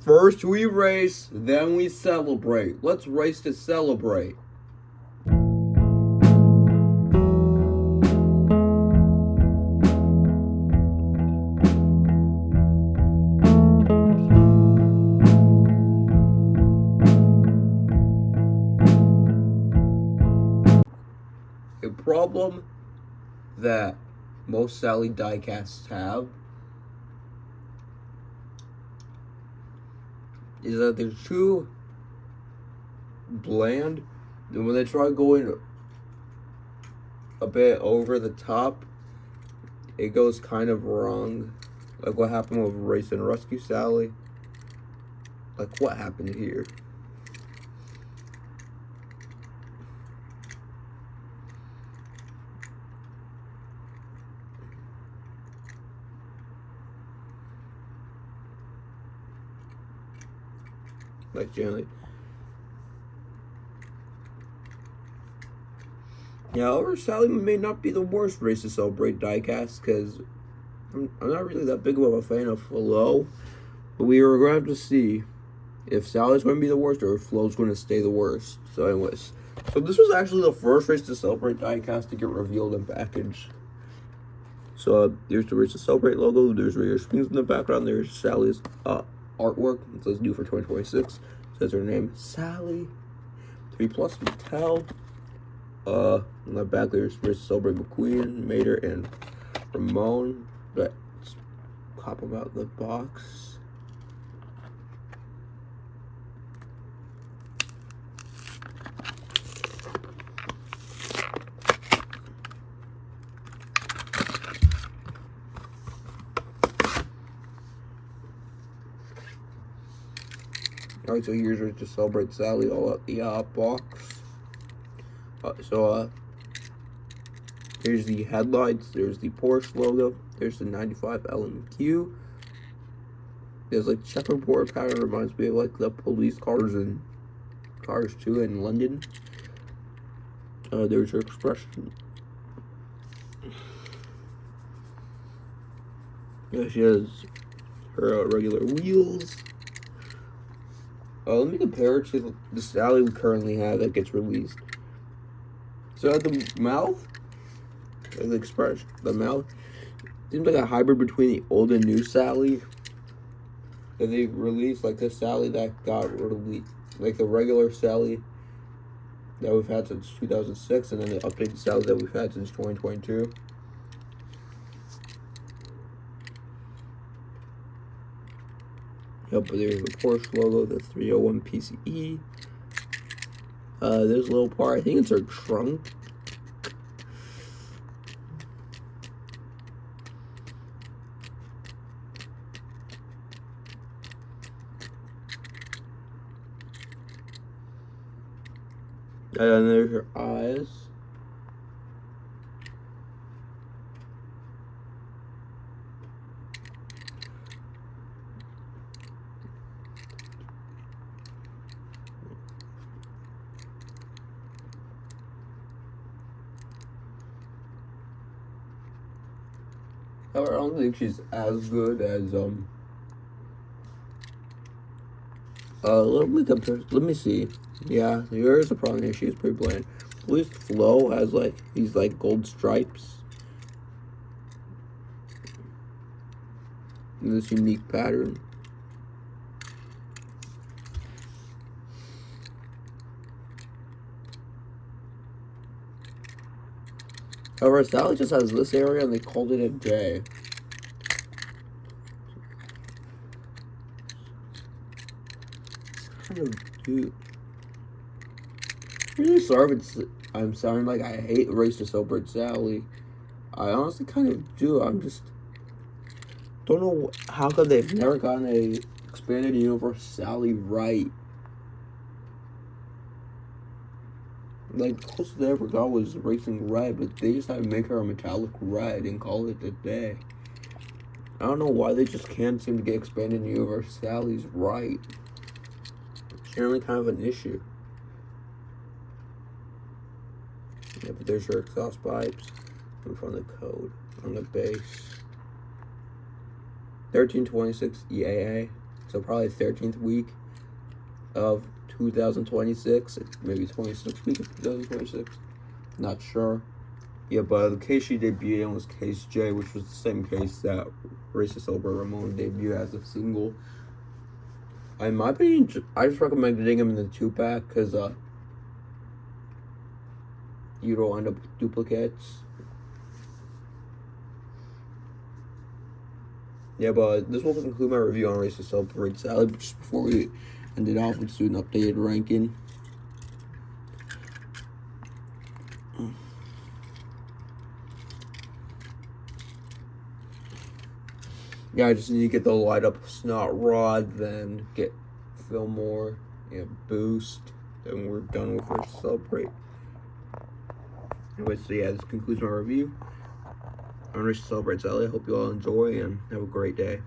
First we race, then we celebrate. Let's race to celebrate. A problem that most Sally diecasts have is that they're too bland, and when they try going a bit over the top, it goes kind of wrong. Like what happened with Race and Rescue Sally. Like what happened here? Like generally. Yeah, however, Sally may not be the worst race to celebrate diecast, because I'm not really that big of a fan of Flo, but we are going to have to see if Sally's going to be the worst or if Flo's going to stay the worst. So anyways, so this was actually the first race to celebrate diecast to get revealed and packaged. So there's the Race to Celebrate logo, there's Raider Springs in the background, there's Sally's artwork. It says new for 2026. It says her name, Sally. 3 Plus Mattel. On the back there's Race to Celebrate McQueen, Mater, and Ramon. Let's pop them out the box. Alright, so here's Race to Celebrate Sally all out the box. Here's the headlights, there's the Porsche logo, there's the 95 LMQ. There's like checkerboard pattern, reminds me of like the police cars in Cars 2 in London. There's her expression. Yeah, she has her regular wheels. Let me compare it to the Sally we currently have that gets released. So at the mouth, like the expression, the mouth seems like a hybrid between the old and new Sally. That they released, like the Sally that got released, like the regular Sally that we've had since 2006, and then the updated Sally that we've had since 2022. Yep, but there's the Porsche logo, the 301 PCE. There's a little part, I think it's her trunk. And then there's her eyes. However, I don't think she's as good as let me see. Yeah, there is a problem here. She's pretty bland. At least Flo has like these like gold stripes. In this unique pattern. However, Sally just has this area and they called it a day. Kind of cute. Really sorry if I'm sounding like I hate Race to Celebrate Sally. I honestly kind of do. I'm just don't know how come they've never gotten a expanded universe Sally right. Like, the closest they ever got was Racing Red, but they just had to make her a metallic red and call it a day. I don't know why they just can't seem to get expanded universe Sally's right. It's generally kind of an issue. Yeah, but there's her exhaust pipes. And from the code on the base. 1326 EAA. So probably 13th week of 2026, maybe 26th week of 2026. Not sure. Yeah, but the case she debuted in was Case J, which was the same case that Raisa Celebrate Ramon debuted as a single. In my opinion, I just recommend getting him in the 2-pack because you don't end up with duplicates. Yeah, but this will conclude my review on Raisa Celebrate Sally. But just before we end it off, let's do an updated ranking. Yeah, I just need to get the light up Snot Rod, then get Fillmore, Boost, then we're done with our Celebrate. Anyway, so yeah, this concludes my review on Raisa Celebrate Sally. I hope you all enjoy and have a great day.